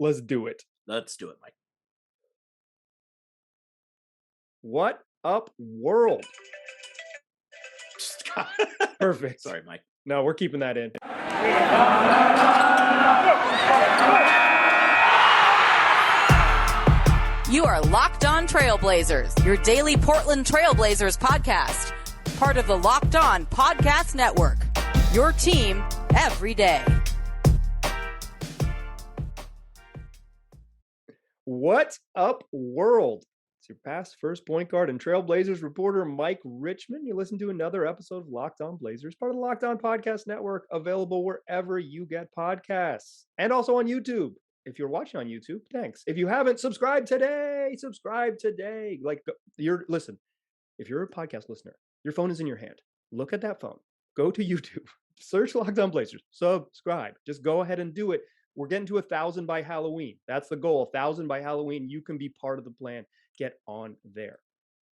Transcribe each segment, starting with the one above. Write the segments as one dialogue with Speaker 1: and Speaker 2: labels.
Speaker 1: Let's do it.
Speaker 2: Let's do it, Mike.
Speaker 1: What up, world? Perfect.
Speaker 2: Sorry, Mike.
Speaker 1: No, we're keeping that in.
Speaker 3: You are Locked On Trailblazers, your daily Portland Trailblazers podcast. Part of the Locked On Podcast Network. Your team every day.
Speaker 1: What up, world? It's your past first point guard and Trailblazers reporter, Mike Richmond. You listen to another episode of Locked On Blazers, part of the Locked On Podcast Network, available wherever you get podcasts and also on YouTube. If you're watching on YouTube, thanks. If you haven't, subscribe today. Listen, if you're a podcast listener, your phone is in your hand. Look at that phone. Go to YouTube. Search Locked On Blazers. Subscribe. Just go ahead and do it. We're getting to 1,000 by Halloween. That's the goal. 1,000 by Halloween. You can be part of the plan. Get on there.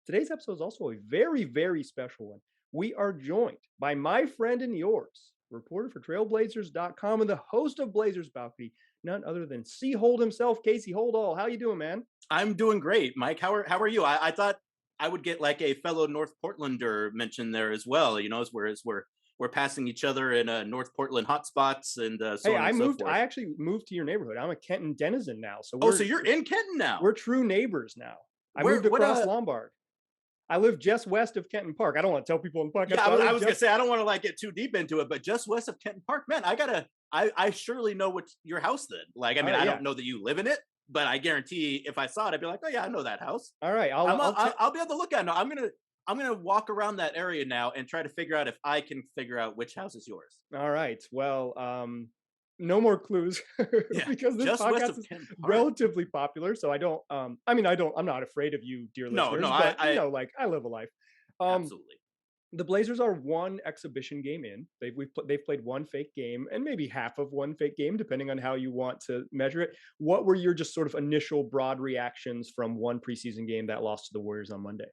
Speaker 1: Today's episode is also a very, very special one. We are joined by my friend and yours, reporter for Trailblazers.com and the host of Blazers Balcony, none other than C-Hold himself, Casey Holdahl. How you doing, man?
Speaker 2: I'm doing great, Mike. How are you? I thought I would get like a fellow North Portlander mentioned there as well. You know, as we're passing each other in North Portland hotspots and so on and so forth.
Speaker 1: I actually moved to your neighborhood. I'm a Kenton denizen now.
Speaker 2: So you're in Kenton now.
Speaker 1: We're true neighbors now. I moved across Lombard. I live just west of Kenton Park. I don't want to tell people in the podcast.
Speaker 2: Yeah, I was gonna say I don't want to like get too deep into it, but just west of Kenton Park, man. I surely know what your house then. Like, I mean, I don't know that you live in it, but I guarantee if I saw it, I'd be like, oh yeah, I know that house.
Speaker 1: All right,
Speaker 2: I'll be able to look at it. No, I'm gonna walk around that area now and try to figure out if I can figure out which house is yours.
Speaker 1: All right. Well, no more clues because this podcast is relatively popular. So I don't. I'm not afraid of you, dear listeners. But, I live a life.
Speaker 2: Absolutely.
Speaker 1: The Blazers are one exhibition game in. They've played one fake game and maybe half of one fake game, depending on how you want to measure it. What were your just sort of initial broad reactions from one preseason game that lost to the Warriors on Monday?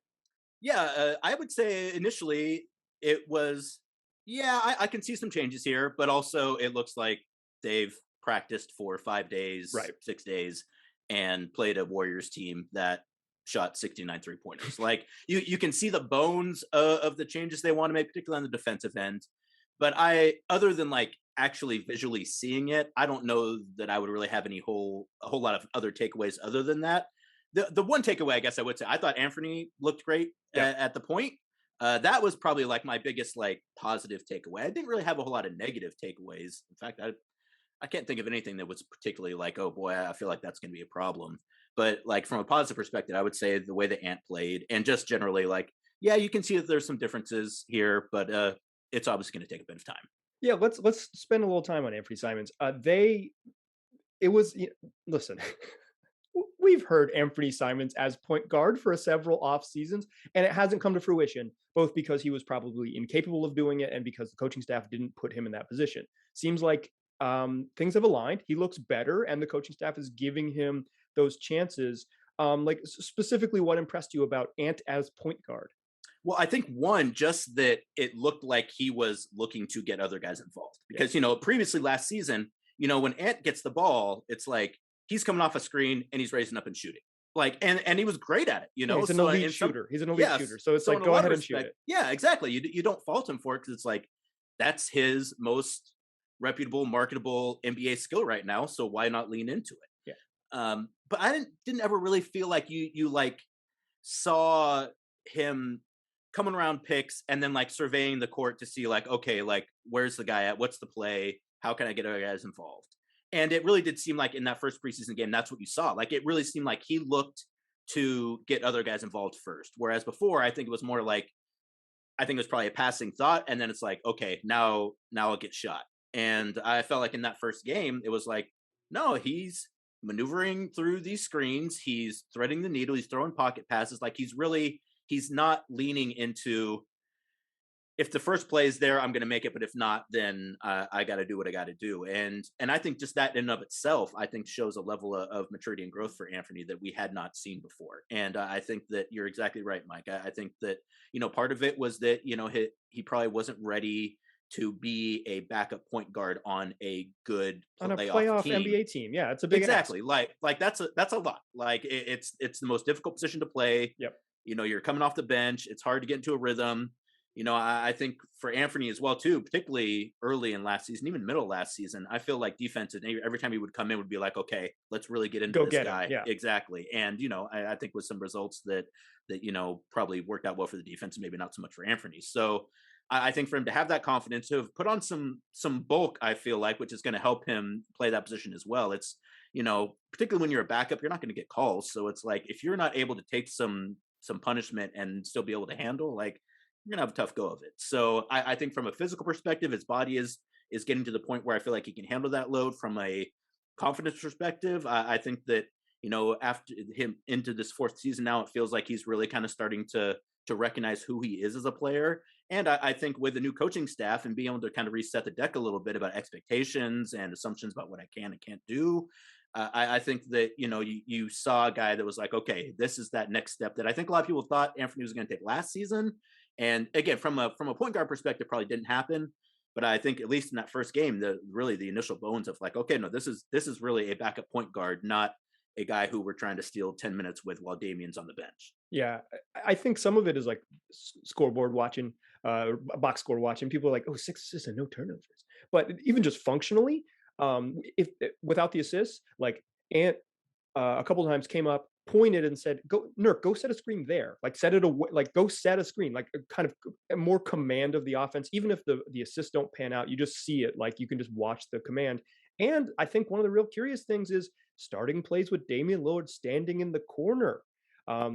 Speaker 2: Yeah, I would say initially it was, I can see some changes here, but also it looks like they've practiced for 5 days, 6 days, and played a Warriors team that shot 69 3-pointers. Like you can see the bones of the changes they want to make, particularly on the defensive end. But other than like actually visually seeing it, I don't know that I would really have a whole lot of other takeaways other than that. The one takeaway, I guess I would say, I thought Anfernee looked great at the point. That was probably like my biggest like positive takeaway. I didn't really have a whole lot of negative takeaways. In fact, I can't think of anything that was particularly like, oh boy, I feel like that's going to be a problem. But like from a positive perspective, I would say the way that Ant played and just generally like, yeah, you can see that there's some differences here, but it's obviously going to take a bit of time.
Speaker 1: Yeah, let's spend a little time on Anfernee Simons. Listen. We've heard Anfernee Simons as point guard for several off seasons, and it hasn't come to fruition, both because he was probably incapable of doing it and because the coaching staff didn't put him in that position. Seems like things have aligned. He looks better, and the coaching staff is giving him those chances. Like specifically, what impressed you about Ant as point guard?
Speaker 2: Well, I think one, just that it looked like he was looking to get other guys involved because, previously last season, when Ant gets the ball, it's like, he's coming off a screen and he's raising up and shooting. Like, and he was great at it,
Speaker 1: He's an elite shooter. He's an elite shooter. So it's like, go ahead and shoot it.
Speaker 2: Yeah, exactly. You don't fault him for it because it's like, that's his most reputable, marketable NBA skill right now. So why not lean into it?
Speaker 1: Yeah.
Speaker 2: But I didn't ever really feel like you like saw him coming around picks and then like surveying the court to see like, okay, like where's the guy at? What's the play? How can I get other guys involved? And it really did seem like in that first preseason game, that's what you saw. Like it really seemed like he looked to get other guys involved first. Whereas before, I think it was more like, I think it was probably a passing thought. And then it's like, okay, now I'll get shot. And I felt like in that first game, it was like, no, he's maneuvering through these screens. He's threading the needle. He's throwing pocket passes. Like he's not leaning into, if the first play is there, I'm going to make it. But if not, then I got to do what I got to do. And I think just that in and of itself, I think shows a level of maturity and growth for Anfernee that we had not seen before. And I think that you're exactly right, Mike. I think that, part of it was that, he probably wasn't ready to be a backup point guard on a good
Speaker 1: on a playoff
Speaker 2: team.
Speaker 1: NBA team. Yeah, it's a big
Speaker 2: exactly
Speaker 1: ask.
Speaker 2: like that's a lot. Like it's the most difficult position to play.
Speaker 1: Yep.
Speaker 2: You're coming off the bench. It's hard to get into a rhythm. I think for Anfernee as well too, particularly early in last season, even middle of last season, I feel like defense, every time he would come in, would be like, okay, let's really get into this guy.
Speaker 1: Yeah.
Speaker 2: Exactly. And I think with some results that probably worked out well for the defense, and maybe not so much for Anfernee. So I think for him to have that confidence, to have put on some bulk, I feel like, which is going to help him play that position as well. It's particularly when you're a backup, you're not going to get calls. So it's like if you're not able to take some punishment and still be able to handle, like, you're gonna have a tough go of it. So I think from a physical perspective, his body is getting to the point where I feel like he can handle that load. From a confidence perspective, I think that after him into this fourth season now, it feels like he's really kind of starting to recognize who he is as a player. And I think with the new coaching staff and being able to kind of reset the deck a little bit about expectations and assumptions about what I can and can't do, I think that you saw a guy that was like, okay, this is that next step that I think a lot of people thought Anfernee was going to take last season. And again, from a point guard perspective, probably didn't happen. But I think at least in that first game, the initial bones of like, okay, no, this is really a backup point guard, not a guy who we're trying to steal 10 minutes with while Damian's on the bench.
Speaker 1: Yeah, I think some of it is like scoreboard watching, box score watching. People are like, oh, 6 assists and no turnovers. But even just functionally, if without the assists, like Ant a couple of times came up, pointed and said, "Go, Nurk, go set a screen there. Like set it away. Like go set a screen. Like a kind of a more command of the offense. Even if the assists don't pan out, you just see it. Like you can just watch the command." And I think one of the real curious things is starting plays with Damian Lillard standing in the corner.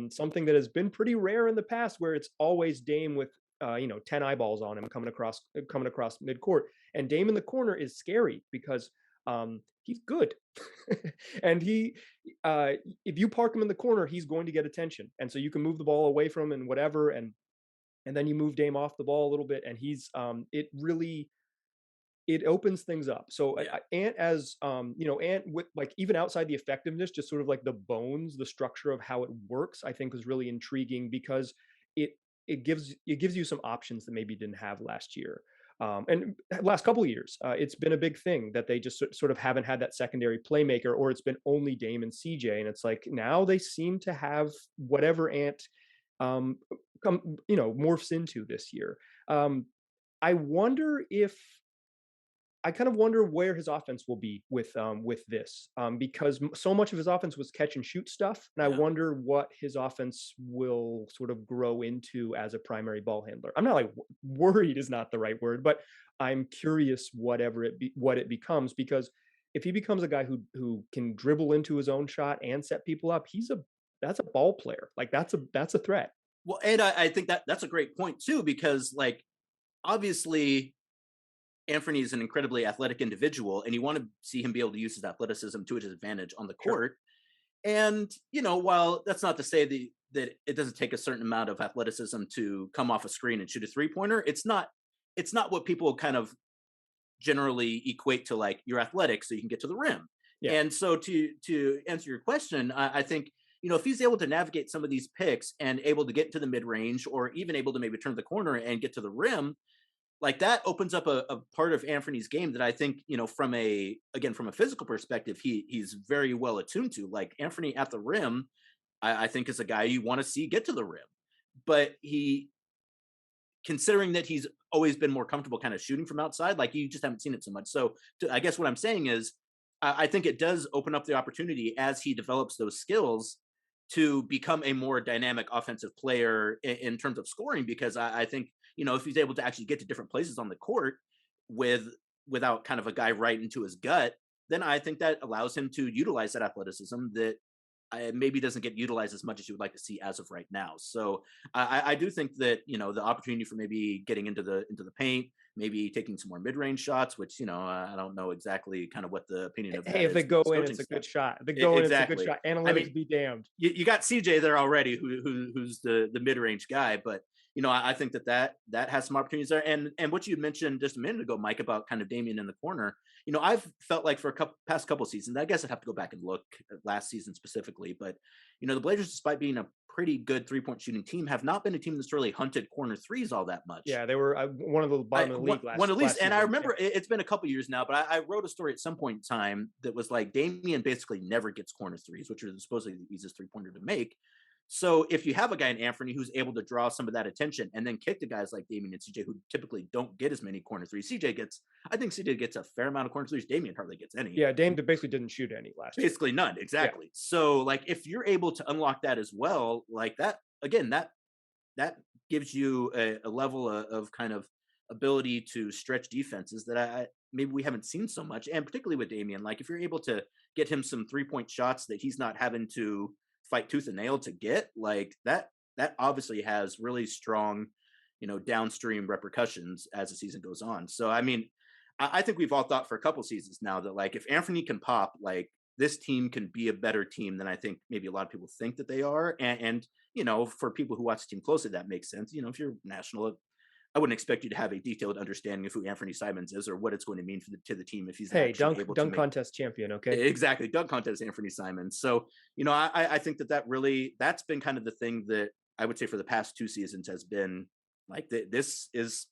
Speaker 1: Something that has been pretty rare in the past, where it's always Dame with 10 eyeballs on him coming across midcourt. And Dame in the corner is scary because he's good. And if you park him in the corner, he's going to get attention. And so you can move the ball away from him and whatever. And then you move Dame off the ball a little bit, and he's it opens things up. So Ant Ant with like even outside the effectiveness, just sort of like the bones, the structure of how it works, I think was really intriguing because it gives you some options that maybe didn't have last year. And last couple of years, it's been a big thing that they just sort of haven't had that secondary playmaker, or it's been only Dame and CJ. And it's like now they seem to have whatever Ant morphs into this year. I kind of wonder where his offense will be with this, because so much of his offense was catch and shoot stuff, and I wonder what his offense will sort of grow into as a primary ball handler. I'm not like worried is not the right word, but I'm curious what it becomes, because if he becomes a guy who can dribble into his own shot and set people up, that's a ball player. Like that's a threat.
Speaker 2: Well, and I think that's a great point too, because like obviously Anfernee is an incredibly athletic individual, and you want to see him be able to use his athleticism to his advantage on the court. Sure. And, while that's not to say that it doesn't take a certain amount of athleticism to come off a screen and shoot a 3-pointer, it's not what people kind of generally equate to like you're athletic so you can get to the rim. Yeah. And so to answer your question, I think, if he's able to navigate some of these picks and able to get to the mid-range, or even able to maybe turn the corner and get to the rim, like that opens up a part of Anfernee's game that I think, from a physical perspective, he's very well attuned to. Like Anfernee at the rim, I think is a guy you want to see get to the rim. But considering that he's always been more comfortable kind of shooting from outside, like you just haven't seen it so much. So I guess what I'm saying is I think it does open up the opportunity as he develops those skills to become a more dynamic offensive player in terms of scoring, because I think, if he's able to actually get to different places on the court without kind of a guy right into his gut, then I think that allows him to utilize that athleticism that maybe doesn't get utilized as much as you would like to see as of right now. So I do think that, the opportunity for maybe getting into the paint, maybe taking some more mid-range shots, which, I don't know exactly kind of what the opinion of that
Speaker 1: if they go in, it's a good shot. If they go in, it's a good shot. Analytics be damned.
Speaker 2: You got CJ there already, who's the mid-range guy, but I think that has some opportunities there. And what you mentioned just a minute ago, Mike, about kind of Damian in the corner, I've felt like for past couple seasons, I guess I'd have to go back and look at last season specifically, but the Blazers, despite being a pretty good 3-point shooting team, have not been a team that's really hunted corner threes all that much.
Speaker 1: Yeah, they were one of the bottom of the league
Speaker 2: one at least. And I
Speaker 1: season.
Speaker 2: remember it's been a couple years now, but I wrote a story at some point in time that was like Damian basically never gets corner threes, which are supposedly the easiest 3-pointer to make. So if you have a guy in Anfernee who's able to draw some of that attention and then kick to guys like Damian and CJ who typically don't get as many corner threes, I think CJ gets a fair amount of corner threes. Damian hardly gets any.
Speaker 1: Yeah, Dame basically didn't shoot any last year.
Speaker 2: Basically none, exactly. Yeah. So like if you're able to unlock that as well, like that, again, that gives you a level of kind of ability to stretch defenses that maybe we haven't seen so much. And particularly with Damian, like if you're able to get him some 3-point shots that he's not having to fight tooth and nail to get, like that obviously has really strong, downstream repercussions as the season goes on. So, I mean, I think we've all thought for a couple seasons now that like if Anfernee can pop, like this team can be a better team than I think maybe a lot of people think that they are. And for people who watch the team closely, that makes sense. If you're national, I wouldn't expect you to have a detailed understanding of who Anfernee Simons is or what it's going to mean to the team if he's
Speaker 1: dunk contest champion. Okay,
Speaker 2: exactly, dunk contest Anfernee Simons. So I think that's been kind of the thing that I would say for the past 2 seasons has been like this is,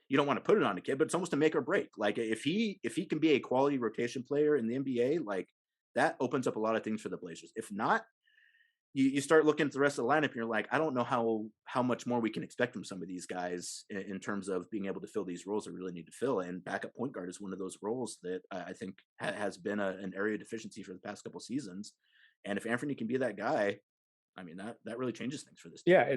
Speaker 2: you don't want to put it on a kid, but it's almost a make or break. Like if he can be a quality rotation player in the NBA, like that opens up a lot of things for the Blazers. If not, you start looking at the rest of the lineup and you're like, I don't know how much more we can expect from some of these guys in terms of being able to fill these roles that we really need to fill. And backup point guard is one of those roles that I think has been an area of deficiency for the past couple seasons. And if Anfernee can be that guy, I mean, that really changes things for this team.
Speaker 1: Yeah,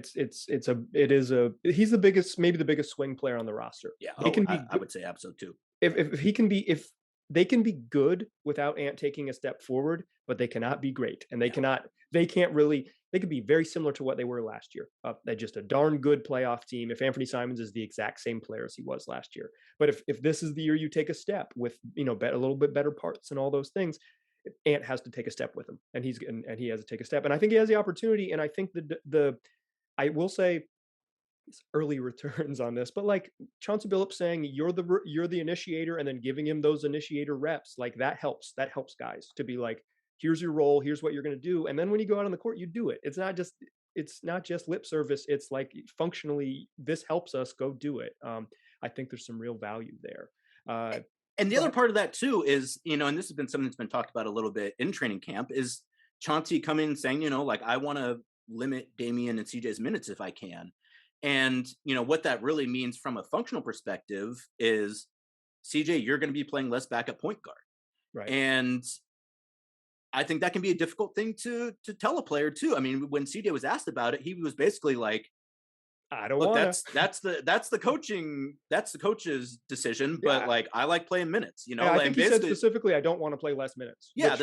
Speaker 1: he's maybe the biggest swing player on the roster.
Speaker 2: Yeah, I would say absolutely too.
Speaker 1: If they can be good without Ant taking a step forward, but they cannot be great. And they could be very similar to what they were last year. They're just a darn good playoff team. If Anfernee Simons is the exact same player as he was last year. But if this is the year you take a step with, a little bit better parts and all those things, Ant has to take a step with him and he has to take a step. And I think he has the opportunity. And I think I will say, early returns on this, but like Chauncey Billups saying you're the initiator and then giving him those initiator reps, like that helps guys to be like, here's your role, here's what you're going to do, and then when you go out on the court you do it. It's not just lip service. It's like functionally this helps us go do it. I think there's some real value there.
Speaker 2: And the other part of that too is, and this has been something that's been talked about a little bit in training camp, is Chauncey coming and saying, like I want to limit Damian and CJ's minutes if I can. And, what that really means from a functional perspective is, CJ, you're going to be playing less backup point guard.
Speaker 1: Right.
Speaker 2: And I think that can be a difficult thing to tell a player too. I mean, when CJ was asked about it, he was basically like,
Speaker 1: I don't want to.
Speaker 2: That's the coach's decision, but yeah. Like I like playing minutes,
Speaker 1: I think he said specifically, I don't want to play less minutes.
Speaker 2: Yeah,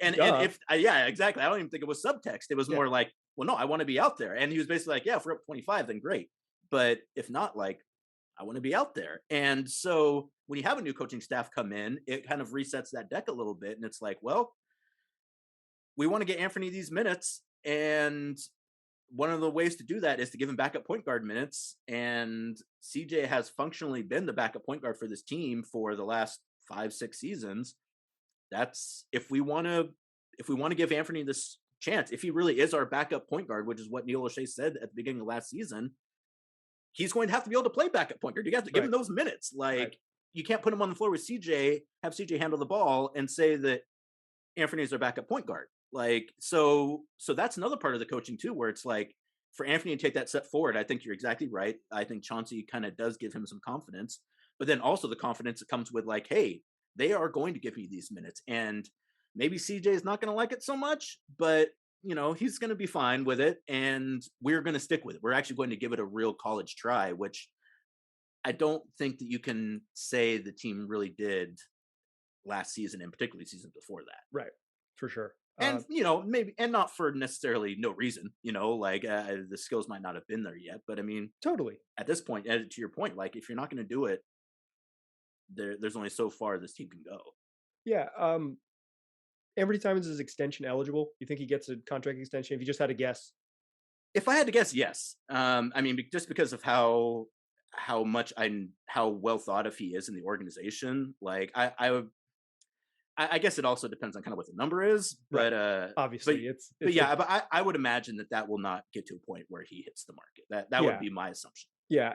Speaker 2: and if yeah, exactly. I don't even think it was subtext. It was more like, well, no, I want to be out there. And he was basically like, yeah, if we're up 25, then great. But if not, like, I want to be out there. And so when you have a new coaching staff come in, it kind of resets that deck a little bit. And it's like, well, we want to get Anfernee these minutes. And one of the ways to do that is to give him backup point guard minutes. And CJ has functionally been the backup point guard for this team for the last 5-6 seasons. That's if we want to give Anfernee this chance, if he really is our backup point guard, which is what Neil O'Shea said at the beginning of last season, he's going to have to be able to play backup point guard. You have to give him those minutes. Like you can't put him on the floor with CJ, have CJ handle the ball and say that Anfernee is our backup point guard. Like, so that's another part of the coaching too, where it's like for Anfernee to take that step forward, I think you're exactly right. I think Chauncey kind of does give him some confidence, but then also the confidence that comes with like, hey, they are going to give me these minutes. And maybe CJ is not going to like it so much, but he's going to be fine with it. And we're going to stick with it. We're actually going to give it a real college try, which I don't think that you can say the team really did last season and particularly season before that.
Speaker 1: Right. For sure.
Speaker 2: And, maybe, and not for necessarily no reason, like the skills might not have been there yet, but I mean,
Speaker 1: totally
Speaker 2: at this point, to your point, like if you're not going to do it, there's only so far this team can go.
Speaker 1: Yeah. Anfernee Simons is extension eligible. You think he gets a contract extension? If you just had to guess.
Speaker 2: If I had to guess, yes. I mean, just because of how well thought of he is in the organization, like I I guess it also depends on kind of what the number is, but
Speaker 1: obviously
Speaker 2: but I would imagine that will not get to a point where he hits the market. That would be my assumption.
Speaker 1: Yeah,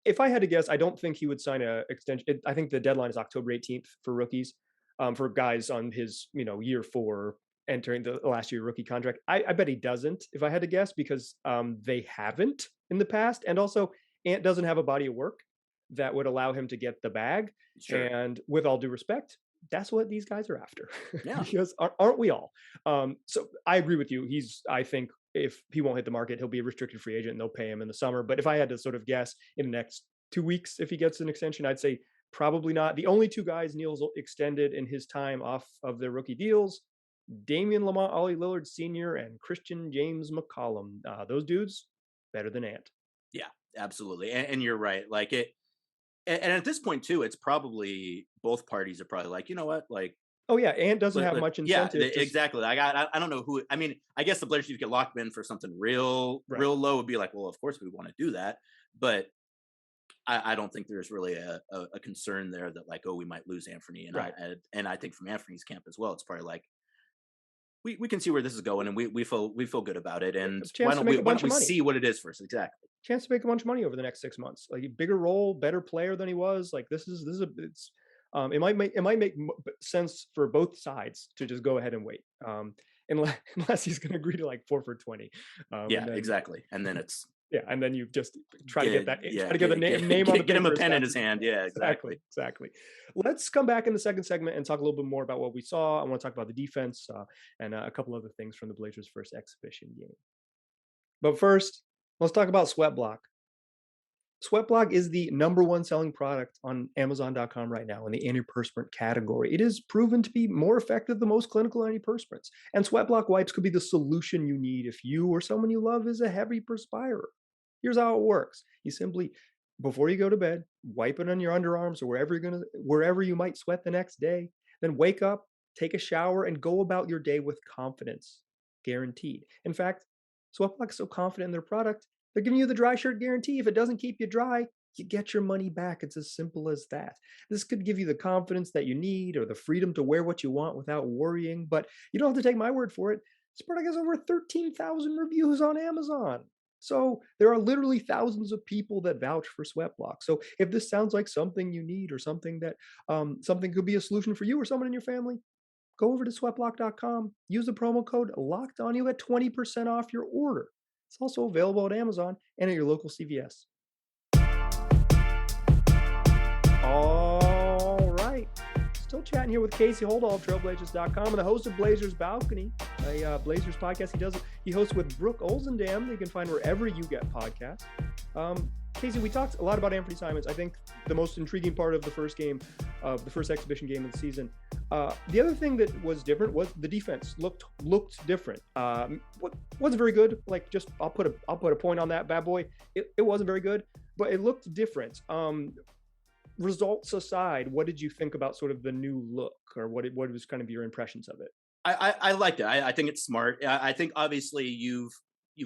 Speaker 1: if I had to guess, I don't think he would sign a extension. I think the deadline is October 18th for rookies, for guys on his year 4 entering the last year rookie contract. I bet he doesn't, if I had to guess, because they haven't in the past, and also Ant doesn't have a body of work that would allow him to get the bag.
Speaker 2: Sure.
Speaker 1: And with all due respect, that's what these guys are after.
Speaker 2: Yeah.
Speaker 1: Because aren't we all? So I agree with you. I think if he won't hit the market, he'll be a restricted free agent and they'll pay him in the summer. But if I had to sort of guess in the next 2 weeks, if he gets an extension, I'd say probably not. The only 2 guys Neil's extended in his time off of their rookie deals, Damian Lamont, Ollie Lillard Sr., and Christian James McCollum. Those dudes, better than Ant.
Speaker 2: Yeah, absolutely. And you're right. Like it, and at this point too, it's probably both parties are probably like, you know what, like,
Speaker 1: oh yeah, Ant doesn't have much incentive.
Speaker 2: Yeah, exactly. I don't know who. I mean, I guess the Blazers, if you get locked in for something real low, would be like, well, of course we want to do that, but I don't think there's really a concern there that like, oh, we might lose Anfernee, and I think from Anfernee's camp as well, it's probably like we can see where this is going, and we feel good about it, and why don't we see what it is first? Exactly.
Speaker 1: Chance to make a bunch of money over the next 6 months, like a bigger role, better player than he was. Like this is it might make sense for both sides to just go ahead and wait, unless he's going to agree to like 4 for 20.
Speaker 2: Exactly. And then it's
Speaker 1: and then you just try to get the name on the
Speaker 2: get him a pen in his hand. Yeah, exactly.
Speaker 1: Let's come back in the second segment and talk a little bit more about what we saw. I want to talk about the defense and a couple other things from the Blazers' first exhibition game. But first, let's talk about Sweatblock. Sweatblock is the #1 selling product on Amazon.com right now in the antiperspirant category. It is proven to be more effective than most clinical antiperspirants. And Sweatblock wipes could be the solution you need if you or someone you love is a heavy perspirer. Here's how it works. You simply, before you go to bed, wipe it on your underarms or wherever you might sweat the next day. Then wake up, take a shower, and go about your day with confidence. Guaranteed. In fact, Sweatblock is so confident in their product, they're giving you the dry shirt guarantee. If it doesn't keep you dry, you get your money back. It's as simple as that. This could give you the confidence that you need or the freedom to wear what you want without worrying, but you don't have to take my word for it. This product has over 13,000 reviews on Amazon. So there are literally thousands of people that vouch for Sweatblock. So if this sounds like something you need or something that something could be a solution for you or someone in your family, go over to sweatblock.com, use the promo code LOCKEDON. You'll get 20% off your order. It's also available at Amazon and at your local CVS. All right. Still chatting here with Casey Holdahl of Trailblazers.com and the host of Blazers Balcony, a Blazers podcast. He hosts with Brooke Olzendam. You can find wherever you get podcasts. Casey, we talked a lot about Anfernee Simons. I think the most intriguing part of the first exhibition game of the season. The other thing that was different was the defense looked different. Wasn't very good. Like, just I'll put a point on that bad boy. It wasn't very good, but it looked different. Results aside, what did you think about sort of the new look, or what was kind of your impressions of it?
Speaker 2: I liked it. I think it's smart. I think obviously you've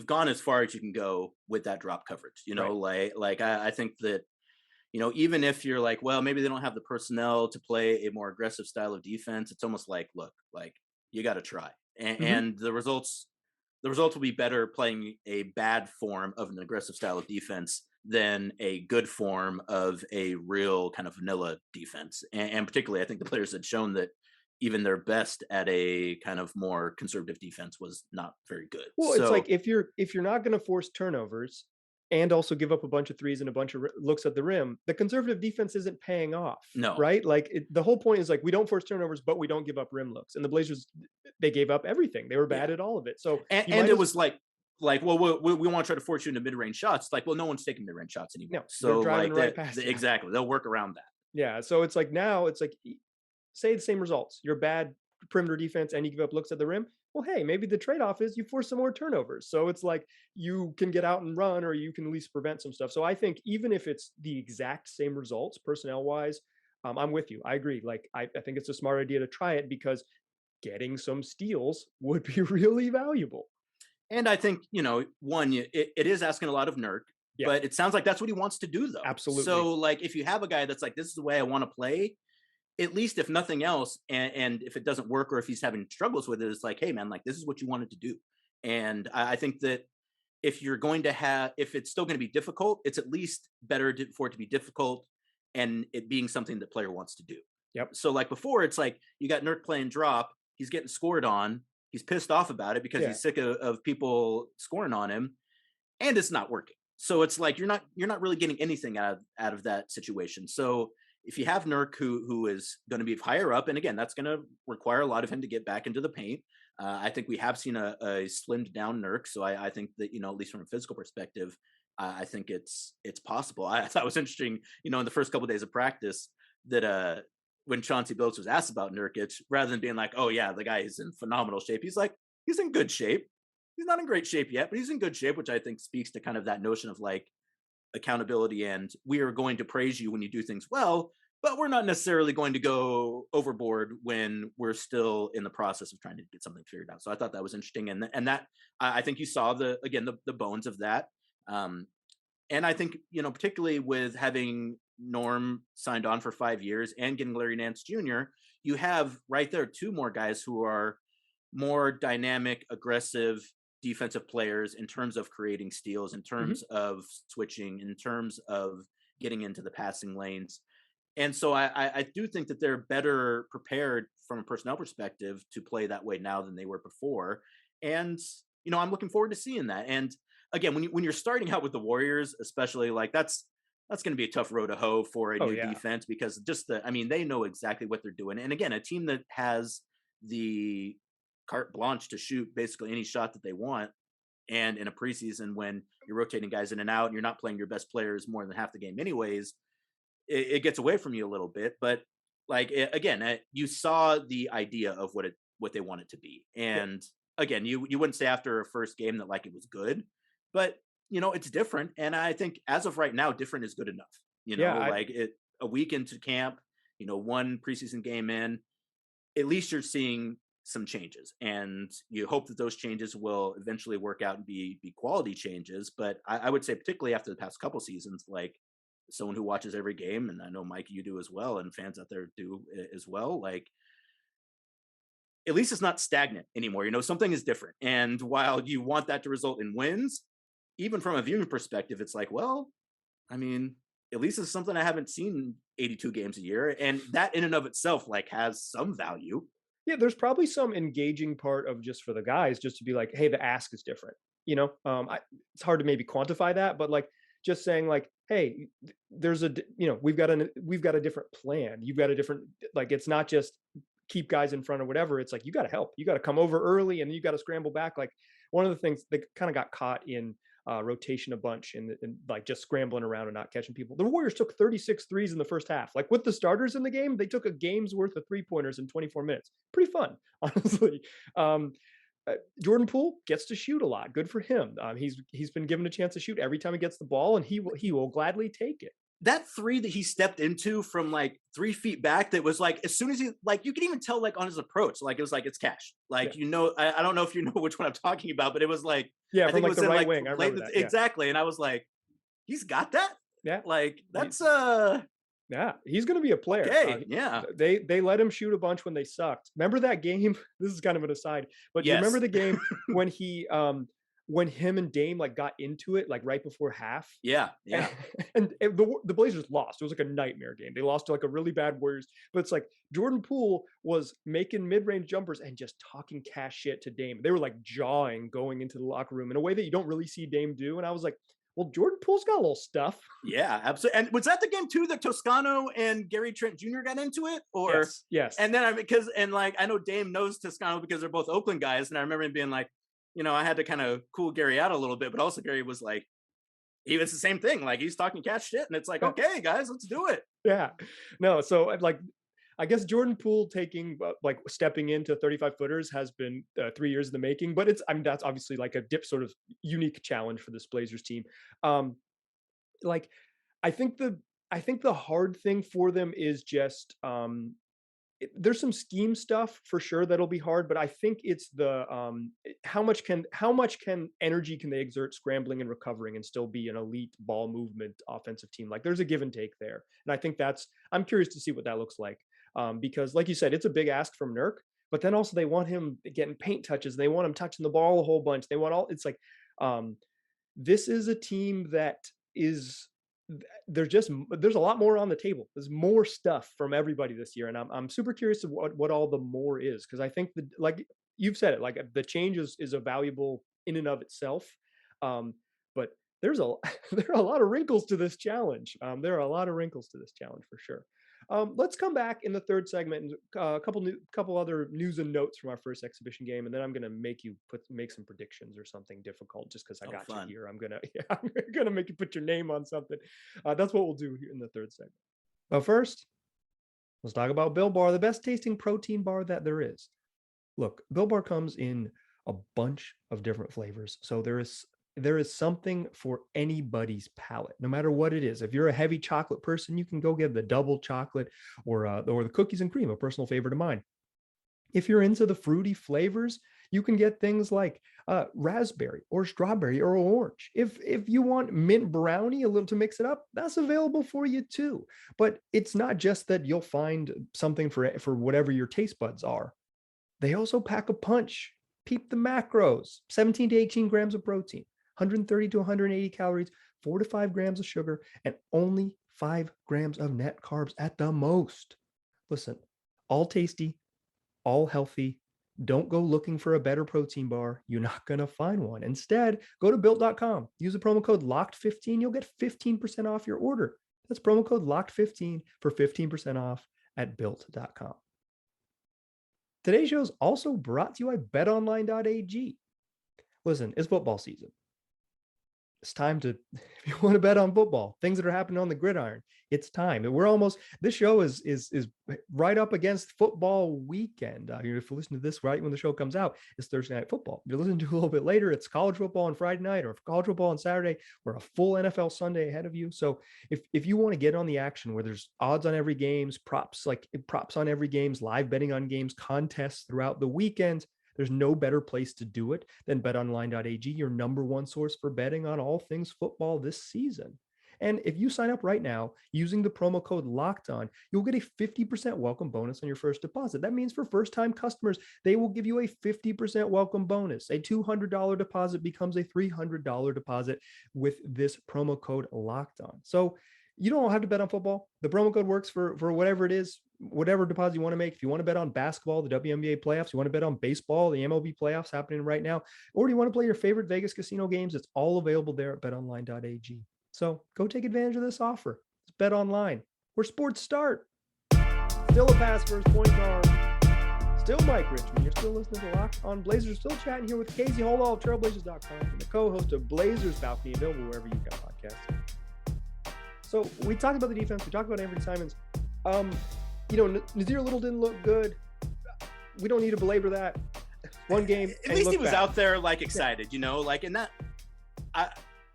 Speaker 2: gone as far as you can go with that drop coverage. I think that, even if you're like, well, maybe they don't have the personnel to play a more aggressive style of defense, it's almost like, look, like you got to try, and the results will be better playing a bad form of an aggressive style of defense than a good form of a real kind of vanilla defense. And particularly, I think the players had shown that even their best at a kind of more conservative defense was not very good.
Speaker 1: Well, it's like if you're not going to force turnovers and also give up a bunch of threes and a bunch of looks at the rim, the conservative defense isn't paying off.
Speaker 2: No.
Speaker 1: Right? Like the whole point is like, we don't force turnovers, but we don't give up rim looks. And the Blazers, they gave up everything. They were bad at all of it. So
Speaker 2: and it was like, well, we want to try to force you into mid-range shots. It's like, well, no one's taking mid-range shots anymore.
Speaker 1: No,
Speaker 2: so like
Speaker 1: right past
Speaker 2: exactly, they'll work around that.
Speaker 1: Yeah. So it's like now it's like, say the same results. You're bad perimeter defense and you give up looks at the rim. Well, hey, maybe the trade-off is you force some more turnovers. So it's like you can get out and run, or you can at least prevent some stuff. So I think even if it's the exact same results personnel-wise, I'm with you. I agree. Like I think it's a smart idea to try it because getting some steals would be really valuable.
Speaker 2: And I think, one, it is asking a lot of Nurk, but it sounds like that's what he wants to do, though.
Speaker 1: Absolutely.
Speaker 2: So, like, if you have a guy that's like, this is the way I want to play, at least if nothing else, and if it doesn't work or if he's having struggles with it, it's like, hey man, like this is what you wanted to do. And I think that if you're going to have, if it's still going to be difficult, it's at least better for it to be difficult and it being something that player wants to do.
Speaker 1: Yep.
Speaker 2: So like before, it's like you got Nurk playing drop, he's getting scored on, he's pissed off about it because he's sick of people scoring on him, and it's not working. So it's like you're not really getting anything out of that situation. So if you have Nurk who is going to be higher up, and again, that's going to require a lot of him to get back into the paint. I think we have seen a slimmed down Nurk, so I think that, at least from a physical perspective, I think it's possible. I thought it was interesting, in the first couple of days of practice that when Chauncey Billups was asked about Nurkic, rather than being like, "Oh yeah, the guy is in phenomenal shape," he's like, "He's in good shape. He's not in great shape yet, but he's in good shape," which I think speaks to kind of that notion of like accountability, and we are going to praise you when you do things well, but we're not necessarily going to go overboard when we're still in the process of trying to get something figured out. So I thought that was interesting, and that I think you saw the bones of that. And I think, particularly with having Norm signed on for 5 years and getting Larry Nance Jr., you have right there 2 more guys who are more dynamic, aggressive defensive players in terms of creating steals, in terms of switching, in terms of getting into the passing lanes. And so I do think that they're better prepared from a personnel perspective to play that way now than they were before. And, I'm looking forward to seeing that. And again, when you're starting out with the Warriors, especially, like that's going to be a tough road to hoe for a new defense, because they know exactly what they're doing. And again, a team that has the carte blanche to shoot basically any shot that they want. And in a preseason, when you're rotating guys in and out and you're not playing your best players more than half the game anyways, it gets away from you a little bit. But you saw the idea of what they want it to be. And again, you wouldn't say after a first game that like it was good, but it's different. And I think as of right now, different is good enough. A week into camp, 1 preseason game in, at least you're seeing some changes, and you hope that those changes will eventually work out and be quality changes. But I would say, particularly after the past couple seasons, like someone who watches every game, and I know Mike, you do as well, and fans out there do as well, like at least it's not stagnant anymore. Something is different. And while you want that to result in wins, even from a viewing perspective, it's like, well, I mean, at least it's something I haven't seen 82 games a year. And that in and of itself, like, has some value.
Speaker 1: Yeah, there's probably some engaging part of just for the guys, just to be like, hey, the ask is different. It's hard to maybe quantify that, but like just saying like, hey, there's we've got a different plan. You've got a different, like, it's not just keep guys in front or whatever. It's like, you got to help. You got to come over early and you got to scramble back. Like one of the things that kind of got caught in rotation a bunch and like just scrambling around and not catching people. The Warriors took 36 threes in the first half. Like with the starters in the game, they took a game's worth of 3-pointers in 24 minutes. Pretty fun, honestly. Jordan Poole gets to shoot a lot. Good for him. He's been given a chance to shoot every time he gets the ball, and he will gladly take it.
Speaker 2: That 3 that he stepped into from like 3 feet back, that was like, as soon as he, like, you could even tell like on his approach, like it was like, it's cash. Like, I don't know if you know which one I'm talking about, but it was like,
Speaker 1: I think it was the right wing. I remember that.
Speaker 2: Exactly. And I was like, he's got that.
Speaker 1: Yeah.
Speaker 2: Like that's
Speaker 1: yeah, he's going to be a player.
Speaker 2: Okay. Yeah.
Speaker 1: They let him shoot a bunch when they sucked. Remember that game? This is kind of an aside, but you remember the game when he when him and Dame like got into it like right before half?
Speaker 2: Yeah.
Speaker 1: And the Blazers lost. It was like a nightmare game. They lost to like a really bad Warriors. But it's like Jordan Poole was making mid-range jumpers and just talking cash shit to Dame. They were like jawing going into the locker room in a way that you don't really see Dame do. And I was like, well, Jordan Poole's got a little stuff.
Speaker 2: Yeah, absolutely. And was that the game too that Toscano and Gary Trent Jr. got into it? Or
Speaker 1: yes.
Speaker 2: And then I know Dame knows Toscano because they're both Oakland guys, and I remember him being like, I had to kind of cool Gary out a little bit, but also Gary was like, he was the same thing. Like he's talking cash shit, and it's like, okay, guys, let's do it.
Speaker 1: Yeah, no. So like, I guess Jordan Poole like stepping into 35 footers has been 3 years in the making, but that's obviously like a sort of unique challenge for this Blazers team. Like, I think the hard thing for them is just, there's some scheme stuff for sure that'll be hard, but I think it's the how much energy can they exert scrambling and recovering and still be an elite ball movement offensive team. Like there's a give and take there, and I think I'm curious to see what that looks like. because like you said, it's a big ask from Nurk, but then also they want him getting paint touches. They want him touching the ball a whole bunch. They want it's like, this is a team that is, there's a lot more on the table. There's more stuff from everybody this year. And I'm super curious of what all the more is. Cause I think like you've said it, like the change is a valuable in and of itself. But there are a lot of wrinkles to this challenge. There are a lot of wrinkles to this challenge for sure. Let's come back in the third segment and a couple other news and notes from our first exhibition game, and then I'm gonna make you make some predictions or something difficult just because I got you here. I'm gonna make you put your name on something. That's what we'll do here in the third segment. But first, let's talk about Built Bar, the best tasting protein bar that there is. Look, Built Bar comes in a bunch of different flavors, so there is something for anybody's palate, no matter what it is. If you're a heavy chocolate person, you can go get the double chocolate or the cookies and cream, a personal favorite of mine. If you're into the fruity flavors, you can get things like raspberry or strawberry or orange. If you want mint brownie a little to mix it up, that's available for you too. But it's not just that you'll find something for whatever your taste buds are. They also pack a punch. Peep the macros: 17 to 18 grams of protein, 130 to 180 calories, 4 to 5 grams of sugar, and only 5 grams of net carbs at the most. Listen, all tasty, all healthy. Don't go looking for a better protein bar. You're not going to find one. Instead, go to built.com. Use the promo code LOCKED15. You'll get 15% off your order. That's promo code LOCKED15 for 15% off at built.com. Today's show is also brought to you by betonline.ag. Listen, it's football season. It's time to, if you want to bet on football, things that are happening on the gridiron, it's time. This show is right up against football weekend. If you listen to this right when the show comes out, it's Thursday Night Football. If you listen to it a little bit later, it's college football on Friday night or college football on Saturday or a full NFL Sunday ahead of you. So if you want to get on the action where there's odds on every games, props on every games, live betting on games, contests throughout the weekend, there's no better place to do it than betonline.ag, your number one source for betting on all things football this season. And if you sign up right now using the promo code LOCKEDON, you'll get a 50% welcome bonus on your first deposit. That means for first-time customers, they will give you a 50% welcome bonus. A $200 deposit becomes a $300 deposit with this promo code LOCKEDON. So you don't have to bet on football. The promo code works for whatever it is, whatever deposit you want to make. If you want to bet on basketball, the WNBA playoffs, you want to bet on baseball, the MLB playoffs happening right now, or do you want to play your favorite Vegas casino games? It's all available there at betonline.ag. So go take advantage of this offer. It's Bet Online, where sports start. Still a pass first point guard. Still Mike Richmond. You're still listening to Locked On Blazers. Still chatting here with Casey Holdahl of Trailblazers.com and the co-host of Blazers Balcony, available wherever you got podcasts. So we talked about the defense. We talked about Anfernee Simons. Nazir Little didn't look good. We don't need to belabor that. One game.
Speaker 2: At least he was out there excited, and that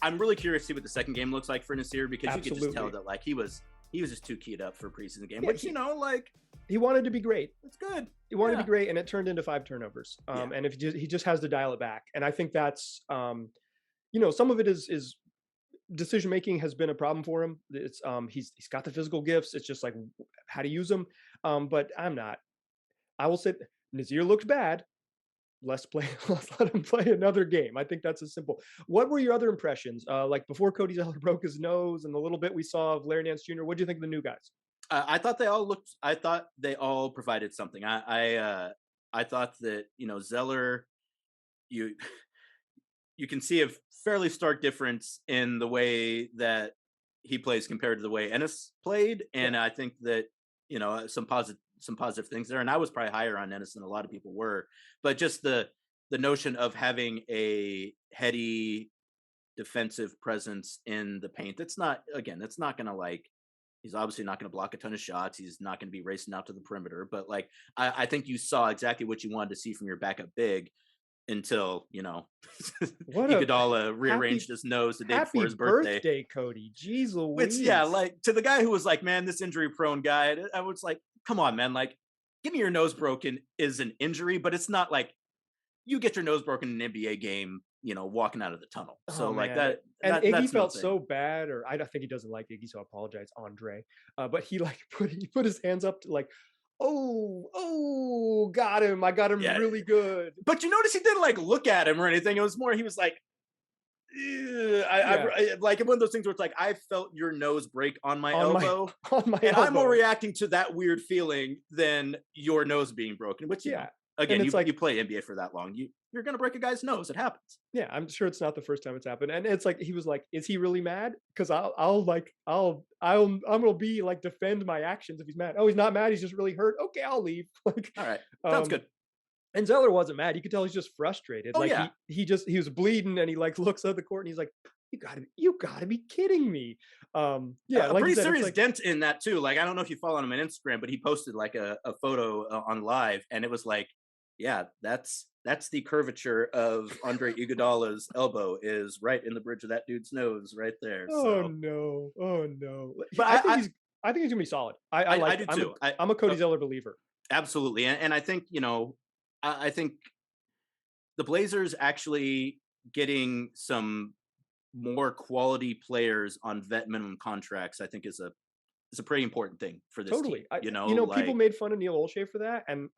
Speaker 2: I'm really curious to see what the second game looks like for Nasir, because you could just tell that he was just too keyed up for a preseason game, which
Speaker 1: he wanted to be great.
Speaker 2: It's good.
Speaker 1: He wanted to be great, and it turned into 5 turnovers. And if he just has to dial it back, and I think that's some of it is decision making has been a problem for him. It's he's got the physical gifts. It's just how to use them. But I will say Nazir looked bad. Let's let him play another game. I think that's as simple. What were your other impressions? Before Cody Zeller broke his nose and the little bit we saw of Larry Nance Jr., what do you think of the new guys?
Speaker 2: I thought they all provided something. I thought that, Zeller, you can see a fairly stark difference in the way that he plays compared to the way Ennis played. And I think that, some positive things there. And I was probably higher on Ennis than a lot of people were, but just the notion of having a heady defensive presence in the paint. That's not going to he's obviously not going to block a ton of shots. He's not going to be racing out to the perimeter, but I think you saw exactly what you wanted to see from your backup big until, Iguodala rearranged his nose the day before his birthday.
Speaker 1: Happy birthday, Cody. Jeez Louise.
Speaker 2: To the guy who was man, this injury prone guy, I was come on, man, getting your nose broken is an injury, but it's not you get your nose broken in an NBA game, walking out of the tunnel. So that.
Speaker 1: And Iggy felt so bad, or I think he doesn't like Iggy, so I apologize, Andre. But he put his hands up to got him. I got him really good.
Speaker 2: But you notice he didn't like look at him or anything. It was more, he was like, like one of those things where it's like, I felt your nose break on my elbow, and I'm more reacting to that weird feeling than your nose being broken, which, you know, again, you play NBA for that long, you're going to break a guy's nose. It happens.
Speaker 1: Yeah, I'm sure it's not the first time it's happened. And it's like, he was like, is he really mad? Because I'm gonna be like, defend my actions if he's mad. Oh, he's not mad, he's just really hurt. Okay, I'll leave. Like,
Speaker 2: all right, sounds good.
Speaker 1: And Zeller wasn't mad. You could tell he's just frustrated.
Speaker 2: Oh,
Speaker 1: like
Speaker 2: yeah.
Speaker 1: he was bleeding, and he like looks at the court and he's like, you gotta be kidding me.
Speaker 2: A
Speaker 1: like
Speaker 2: pretty
Speaker 1: said,
Speaker 2: serious dent in that too. Like, I don't know if you follow him on Instagram, but he posted like a photo on live, and it was like, yeah, that's the curvature of Andre Iguodala's elbow is right in the bridge of that dude's nose right there.
Speaker 1: Oh no. But I think he's gonna be solid.
Speaker 2: I do too.
Speaker 1: I'm a Cody Zeller believer.
Speaker 2: Absolutely. And I think, you know, I think the Blazers actually getting some more quality players on vet minimum contracts, I think is a pretty important thing for this team.
Speaker 1: People made fun of Neil Olshey for that, and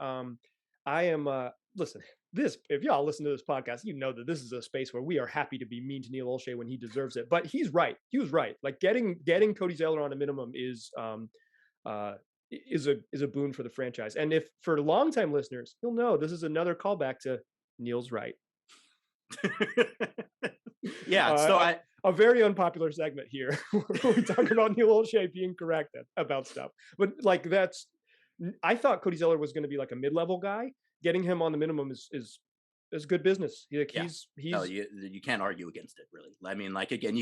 Speaker 1: I am listen. If y'all listen to this podcast, you know that this is a space where we are happy to be mean to Neil Olshey when he deserves it. But he's right. He was right. Like, getting Cody Zeller on a minimum is a boon for the franchise. And if for longtime listeners, you'll know this is another callback to Neil's right.
Speaker 2: Yeah. So
Speaker 1: a very unpopular segment here where we talk about Neil Olshey being correct about stuff. But like, I thought Cody Zeller was going to be like a mid-level guy. Getting him on the minimum is good business.
Speaker 2: No, you can't argue against it, really. I mean, like, again,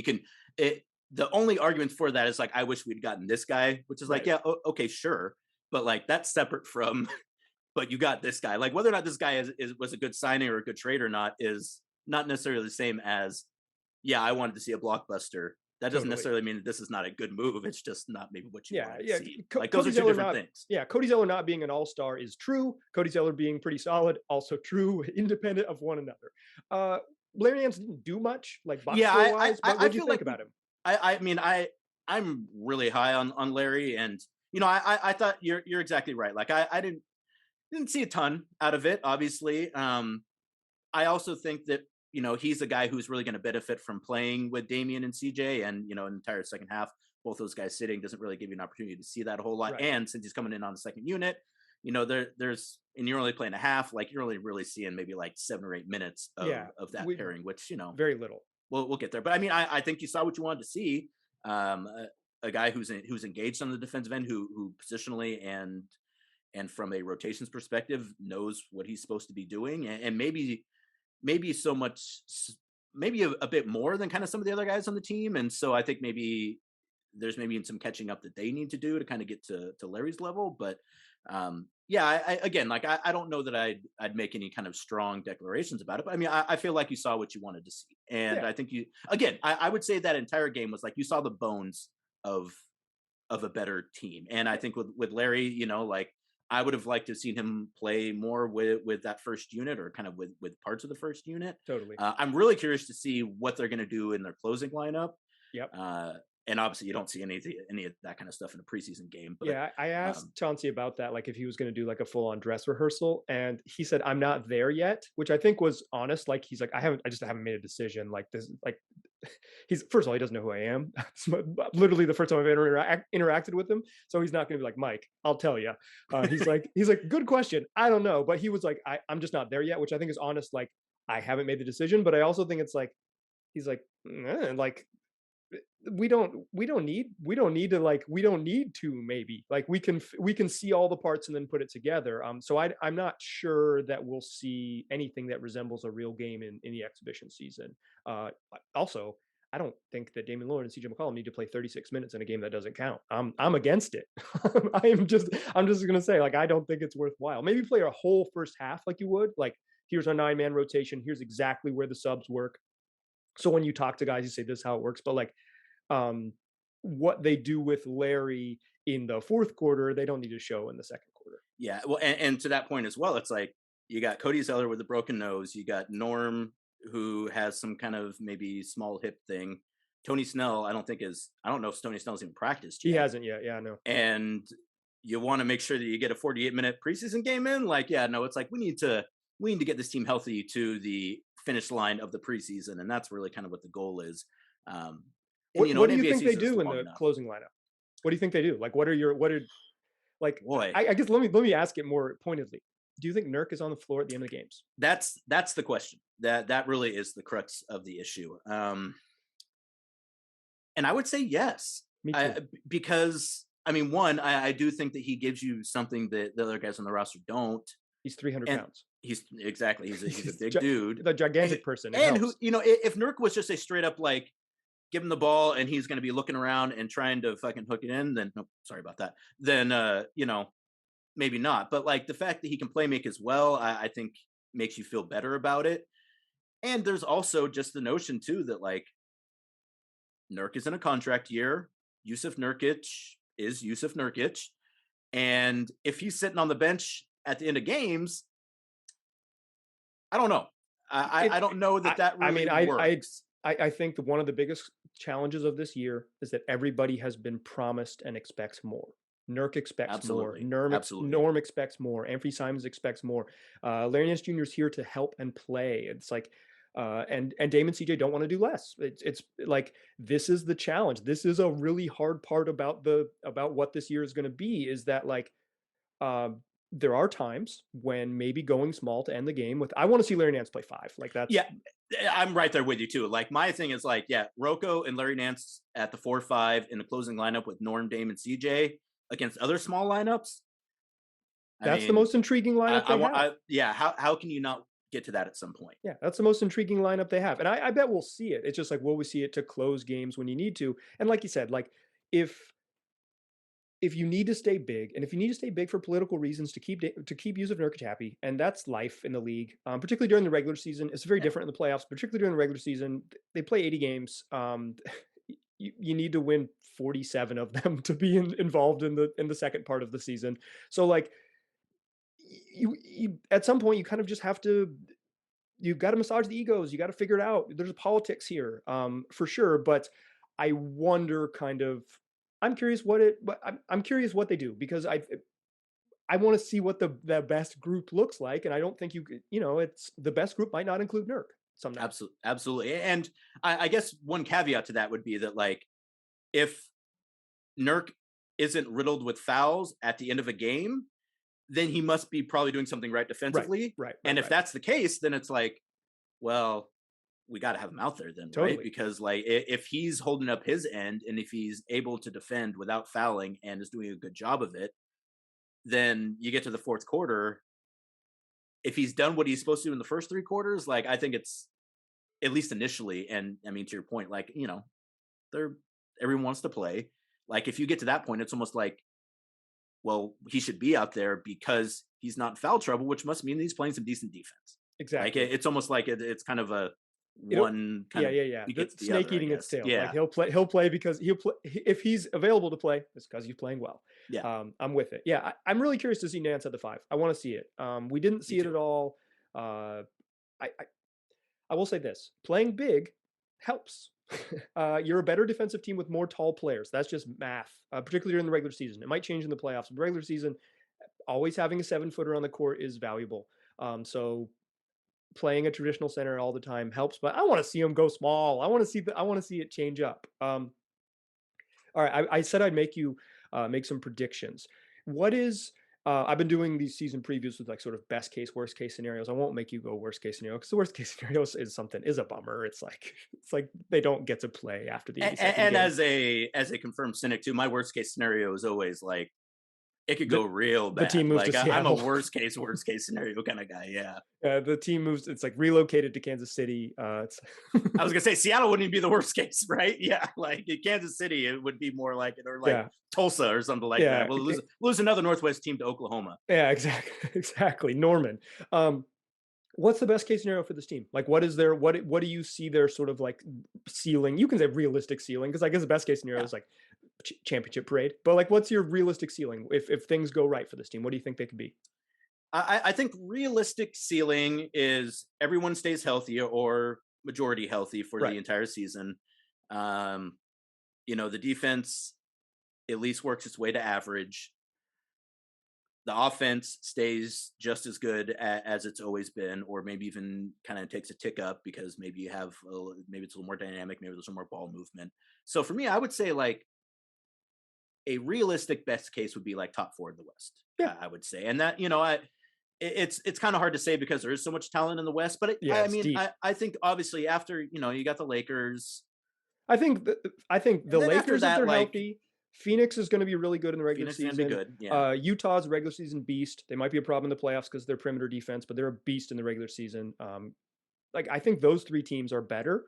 Speaker 2: the only argument for that is like, I wish we'd gotten this guy, which is like, yeah, okay, sure. But like, that's separate from, but you got this guy. Like, whether or not this guy was a good signing or a good trade or not is not necessarily the same as, yeah, I wanted to see a blockbuster. That doesn't necessarily mean that this is not a good move. It's just not maybe what you want to see. Like, those are two different things.
Speaker 1: Yeah, Cody Zeller not being an all-star is true. Cody Zeller being pretty solid, also true, independent of one another. Larry Nance didn't do much, like, box score-wise, but what do you think about him?
Speaker 2: I mean, I'm really high on Larry, and you know, I thought you're exactly right. Like, I didn't see a ton out of it, obviously. I also think that, you know, he's a guy who's really going to benefit from playing with Damian and CJ, and, you know, an entire second half, both those guys sitting doesn't really give you an opportunity to see that a whole lot. Right. And since he's coming in on the second unit, you know, there's, and you're only playing a half, like, you're only really seeing maybe like 7 or 8 minutes of that pairing, which, you know,
Speaker 1: very little.
Speaker 2: We'll get there. But I mean, I think you saw what you wanted to see. A guy who's engaged on the defensive end, who positionally and from a rotations perspective knows what he's supposed to be doing, and maybe a bit more than kind of some of the other guys on the team. And so I think maybe there's some catching up that they need to do to kind of get to Larry's level. But I don't know that I'd make any kind of strong declarations about it. But I mean, I feel like you saw what you wanted to see. And I think I would say that entire game was like, you saw the bones of a better team. And I think with Larry, you know, like, I would have liked to have seen him play more with that first unit, or kind of with parts of the first unit.
Speaker 1: Totally.
Speaker 2: I'm really curious to see what they're going to do in their closing lineup.
Speaker 1: Yep.
Speaker 2: And obviously you don't see any of that kind of stuff in a preseason game. But,
Speaker 1: yeah, I asked Chauncey about that, like if he was going to do like a full-on dress rehearsal, and he said, I'm not there yet, which I think was honest. Like, he's like, I just haven't made a decision. Like, this, like, first of all, he doesn't know who I am. Literally the first time I've ever interacted with him. So he's not going to be like, Mike, I'll tell you. He's like, good question. I don't know. But he was like, I'm just not there yet, which I think is honest. Like, I haven't made the decision, but I also think it's like, he's like, like, we don't need to, maybe, like, we can see all the parts and then put it together. So I'm not sure that we'll see anything that resembles a real game in the exhibition season. Also, I don't think that Damian Lillard and CJ McCollum need to play 36 minutes in a game that doesn't count. I'm against it. I'm just gonna say, like, I don't think it's worthwhile. Maybe play a whole first half like you would. Like, here's our 9-man rotation. Here's exactly where the subs work. So when you talk to guys, you say this is how it works. But like, what they do with Larry in the fourth quarter, they don't need to show in the second quarter.
Speaker 2: Yeah, well, and to that point as well, it's like, you got Cody Zeller with a broken nose. You got Norm, who has some kind of maybe small hip thing. Tony Snell, I don't know if Tony Snell's even practiced yet.
Speaker 1: He hasn't yet. Yeah, I know.
Speaker 2: And you want to make sure that you get a 48-minute preseason game in. Like, yeah, no, it's like we need to get this team healthy to the finish line of the preseason, and that's really kind of what the goal is.
Speaker 1: What do you think they do in the closing lineup? What do you think they do? Like, I guess let me ask it more pointedly. Do you think Nurk is on the floor at the end of the games?
Speaker 2: That's the question. That really is the crux of the issue. And I would say yes.
Speaker 1: Me too.
Speaker 2: Because I mean, one, I do think that he gives you something that the other guys on the roster don't.
Speaker 1: He's 300 pounds.
Speaker 2: He's a big dude,
Speaker 1: the gigantic person.
Speaker 2: And who, if Nurk was just a straight up like, give him the ball and he's going to be looking around and trying to fucking hook it in, then sorry about that. Then maybe not. But like the fact that he can play make as well, I think makes you feel better about it. And there's also just the notion too that like Nurk is in a contract year. Jusuf Nurkic is Jusuf Nurkic. And if he's sitting on the bench at the end of games, I don't know. I don't know that really works.
Speaker 1: I think one of the biggest challenges of this year is that everybody has been promised and expects more. Nurk expects more. Norm expects more. Anfernee Simons expects more. Larry Nance Jr. is here to help and play. It's like, and Dame and CJ don't want to do less. It's like, this is the challenge. This is a really hard part about what this year is going to be, is that like, there are times when maybe going small to end the game with, I want to see Larry Nance play 5. Like that's.
Speaker 2: Yeah, I'm right there with you too. Like my thing is like, yeah, Rocco and Larry Nance at the 4-5 in the closing lineup with Norm, Dame, and CJ against other small lineups.
Speaker 1: That's the most intriguing lineup they have.
Speaker 2: How can you not get to that at some point?
Speaker 1: Yeah, that's the most intriguing lineup they have. And I bet we'll see it. It's just like, will we see it to close games when you need to? And like you said, like if you need to stay big, and if you need to stay big for political reasons to keep Jusuf Nurkic happy, and that's life in the league, particularly during the regular season. It's very different in the playoffs, particularly during the regular season. They play 80 games. You need to win 47 of them to be involved in the second part of the season. So like, you at some point you kind of just have to. You've got to massage the egos. You got to figure it out. There's politics here, for sure. But I wonder kind of. I'm curious I'm curious what they do, because I want to see what the best group looks like, and I don't think it's the best group might not include Nurk sometimes.
Speaker 2: Absolutely. And I guess one caveat to that would be that like if Nurk isn't riddled with fouls at the end of a game, then he must be probably doing something right defensively.
Speaker 1: Right.
Speaker 2: And if that's the case, then it's like, well, we got to have him out there then,
Speaker 1: totally.
Speaker 2: Right? Because like if he's holding up his end and if he's able to defend without fouling and is doing a good job of it, then you get to the fourth quarter. If he's done what he's supposed to do in the first 3 quarters, like I think it's at least initially. And I mean, to your point, like, everyone wants to play. Like if you get to that point, it's almost like, well, he should be out there because he's not in foul trouble, which must mean he's playing some decent defense.
Speaker 1: Exactly.
Speaker 2: Like it's almost like it's kind of a one kind of
Speaker 1: the snake eating its tail.
Speaker 2: Yeah.
Speaker 1: Like he'll play because if he's available to play, it's because he's playing well.
Speaker 2: Yeah.
Speaker 1: I'm with it. Yeah. I'm really curious to see Nance at the 5. I want to see it. We didn't see it at all. I will say this: playing big helps. You're a better defensive team with more tall players. That's just math, particularly during the regular season. It might change in the playoffs. But regular season, always having a 7-footer on the court is valuable. So playing a traditional center all the time helps, but I want to see him go small. I want to see it change up. All right. I said I'd make you make some predictions. What is, I've been doing these season previews with like sort of best case, worst case scenarios. I won't make you go worst case scenario, because the worst case scenario is a bummer. It's like they don't get to play after the 82nd
Speaker 2: and
Speaker 1: game.
Speaker 2: as a confirmed cynic too, my worst case scenario is always like, it could go real bad.
Speaker 1: The team moves
Speaker 2: like,
Speaker 1: to Seattle.
Speaker 2: I'm a worst case scenario kind of guy. Yeah.
Speaker 1: The team moves. It's like relocated to Kansas City.
Speaker 2: I was gonna say Seattle wouldn't even be the worst case, right? Yeah, like in Kansas City, it would be more like it, or like Tulsa or something like that. We'll lose another Northwest team to Oklahoma.
Speaker 1: Yeah, exactly. Norman. What's the best case scenario for this team? Like, what do you see their sort of like ceiling? You can say realistic ceiling, because I guess the best case scenario is like championship parade. But like, what's your realistic ceiling if things go right for this team? What do you think they could be?
Speaker 2: I think realistic ceiling is everyone stays healthy or majority healthy for the entire season. The defense at least works its way to average. the offense stays just as good as it's always been, or maybe even kind of takes a tick up because maybe you have maybe it's a little more dynamic, maybe there's some more ball movement. So for me, I would say like a realistic best case would be like top 4 in the West.
Speaker 1: Yeah.
Speaker 2: I would say, and that it's kind of hard to say because there is so much talent in the West. But I mean, I think obviously after you got the Lakers.
Speaker 1: I think the Lakers, if they're healthy, Phoenix is going to be really good in the regular season.
Speaker 2: Be good. Yeah.
Speaker 1: Utah's a regular season beast. They might be a problem in the playoffs because of their perimeter defense, but they're a beast in the regular season. Like I think those 3 teams are better.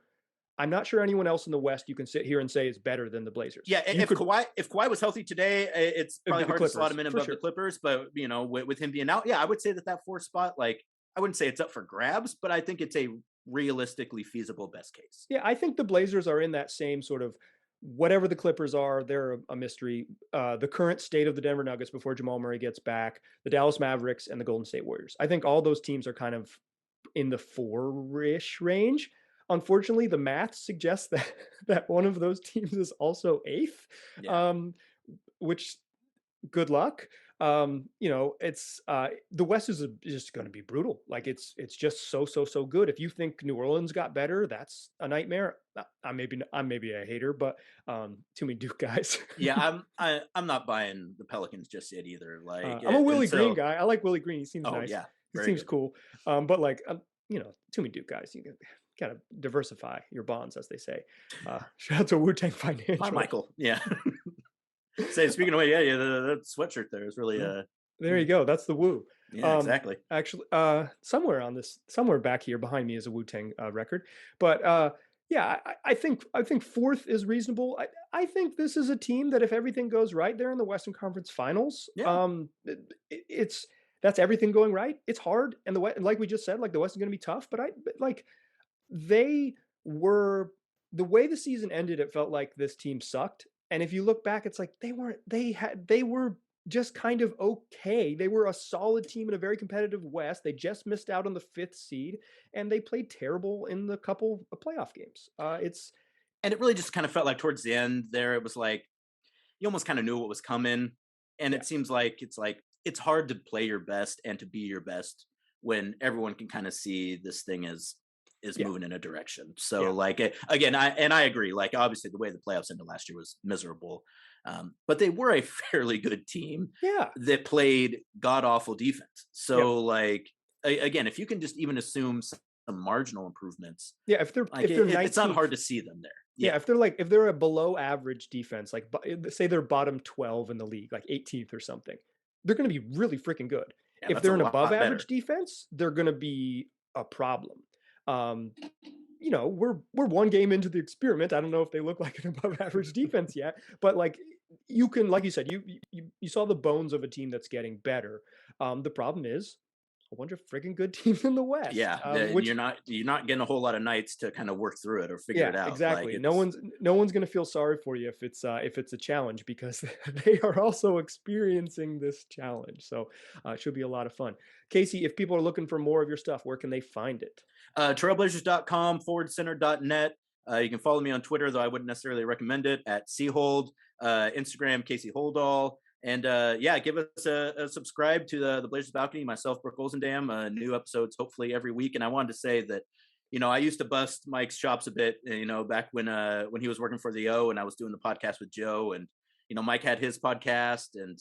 Speaker 1: I'm not sure anyone else in the West you can sit here and say is better than the Blazers.
Speaker 2: Yeah, if Kawhi was healthy today, it's probably hard to slot him in above the Clippers. But with him being out, yeah, I would say that 4th spot, like I wouldn't say it's up for grabs, but I think it's a realistically feasible best case.
Speaker 1: Yeah, I think the Blazers are in that same sort of whatever the Clippers are, they're a mystery. The current state of the Denver Nuggets before Jamal Murray gets back, the Dallas Mavericks, and the Golden State Warriors. I think all those teams are kind of in the 4-ish range. Unfortunately, the math suggests that one of those teams is also 8th, which good luck. It's the West is just going to be brutal. Like it's just so good. If you think New Orleans got better, that's a nightmare. I'm maybe a hater, but too many Duke guys.
Speaker 2: Yeah, I'm not buying the Pelicans just yet either. Like
Speaker 1: I'm a Willie Green guy. I like Willie Green. He seems nice.
Speaker 2: Yeah,
Speaker 1: he seems cool. But like too many Duke guys. You gotta diversify your bonds, as they say. Shout out to Wu-Tang Financial.
Speaker 2: Hi, Michael. Yeah. Say, speaking of, that sweatshirt there is really
Speaker 1: there you go. That's the Wu.
Speaker 2: Yeah, exactly.
Speaker 1: Actually, somewhere back here behind me is a Wu-Tang record. But I think 4th is reasonable. I think this is a team that if everything goes right, they're in the Western Conference Finals.
Speaker 2: Yeah.
Speaker 1: That's everything going right. It's hard, and like we just said, like the West is going to be tough. But they were, the way the season ended, it felt like this team sucked. And if you look back, it's like they were just kind of okay. They were a solid team in a very competitive West. They just missed out on the 5th seed, and they played terrible in the couple of playoff games.
Speaker 2: And it really just kind of felt like towards the end there, it was like you almost kind of knew what was coming. And it seems like it's hard to play your best and to be your best when everyone can kind of see this thing is moving in a direction. So like, again, I agree. Like, obviously the way the playoffs ended last year was miserable. But they were a fairly good team that played god awful defense. So like, again, if you can just even assume some marginal improvements.
Speaker 1: Yeah. If they're 19th,
Speaker 2: it's not hard to see them there.
Speaker 1: Yeah. If they're a below average defense, like say they're bottom 12 in the league, like 18th or something, they're going to be really freaking good. Yeah, if they're an above average defense, they're going to be a problem. We're 1 game into the experiment. I don't know if they look like an above average defense yet, but like you can, like you said, you saw the bones of a team that's getting better. The problem is a bunch of freaking good teams in the West.
Speaker 2: Yeah, you're not getting a whole lot of nights to kind of work through it or figure it out.
Speaker 1: Exactly. Like no one's going to feel sorry for you if it's a challenge, because they are also experiencing this challenge. So it should be a lot of fun. Casey, if people are looking for more of your stuff, where can they find it?
Speaker 2: Trailblazers.com/forwardcenter.net. You can follow me on Twitter, though I wouldn't necessarily recommend it, at Chold. Instagram, Casey Holdahl. And give us a subscribe to the Blazers Balcony, myself, Brooke Olzendam, new episodes hopefully every week. And I wanted to say that, I used to bust Mike's chops a bit, back when he was working for the O and I was doing the podcast with Joe, and, Mike had his podcast, and,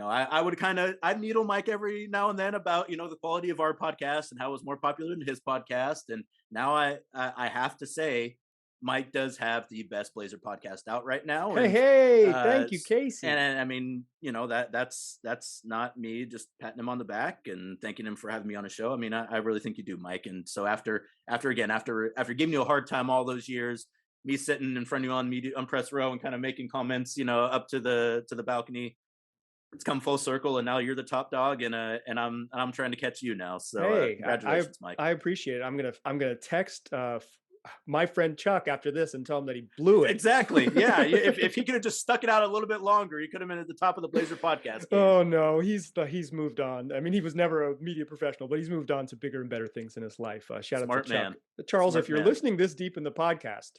Speaker 2: I'd needle Mike every now and then about, the quality of our podcast and how it was more popular than his podcast. And now I have to say, Mike does have the best Blazer podcast out right now. And,
Speaker 1: thank you, Casey.
Speaker 2: And I mean, that's not me just patting him on the back and thanking him for having me on a show. I mean, I really think you do, Mike. And so after giving you a hard time all those years, me sitting in front of you on press row and kind of making comments, up to the balcony, it's come full circle, and now you're the top dog, and I'm trying to catch you now. So congratulations, Mike.
Speaker 1: I appreciate it. I'm gonna text my friend Chuck after this and tell him that he blew it.
Speaker 2: Exactly. Yeah. if he could have just stuck it out a little bit longer, he could have been at the top of the Blazer podcast game.
Speaker 1: Oh no, he's moved on. I mean, he was never a media professional, but he's moved on to bigger and better things in his life. Shout out to Chuck. Charles, if you're listening this deep in the podcast,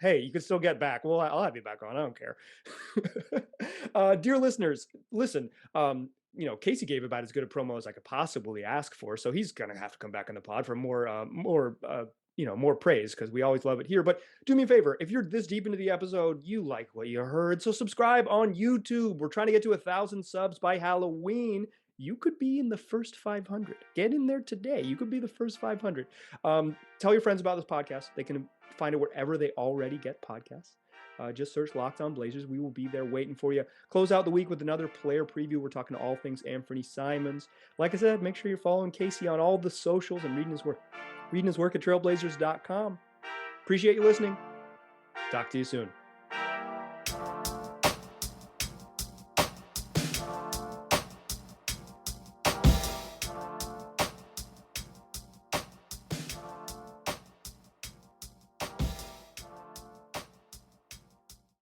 Speaker 1: hey, you can still get back. Well, I'll have you back on. I don't care. Dear listeners, listen, Casey gave about as good a promo as I could possibly ask for. So he's going to have to come back on the pod for more praise, because we always love it here. But do me a favor, if you're this deep into the episode, you like what you heard, so subscribe on YouTube. We're trying to get to 1,000 subs by Halloween. You could be in the first 500. Get in there today. You could be the first 500. Tell your friends about this podcast. They can find it wherever they already get podcasts. Just search Locked On Blazers. We will be there waiting for you. Close out the week with another player preview. We're talking all things Anfernee Simons. Like I said, make sure you're following Casey on all the socials and reading his work at trailblazers.com. Appreciate you listening. Talk to you soon.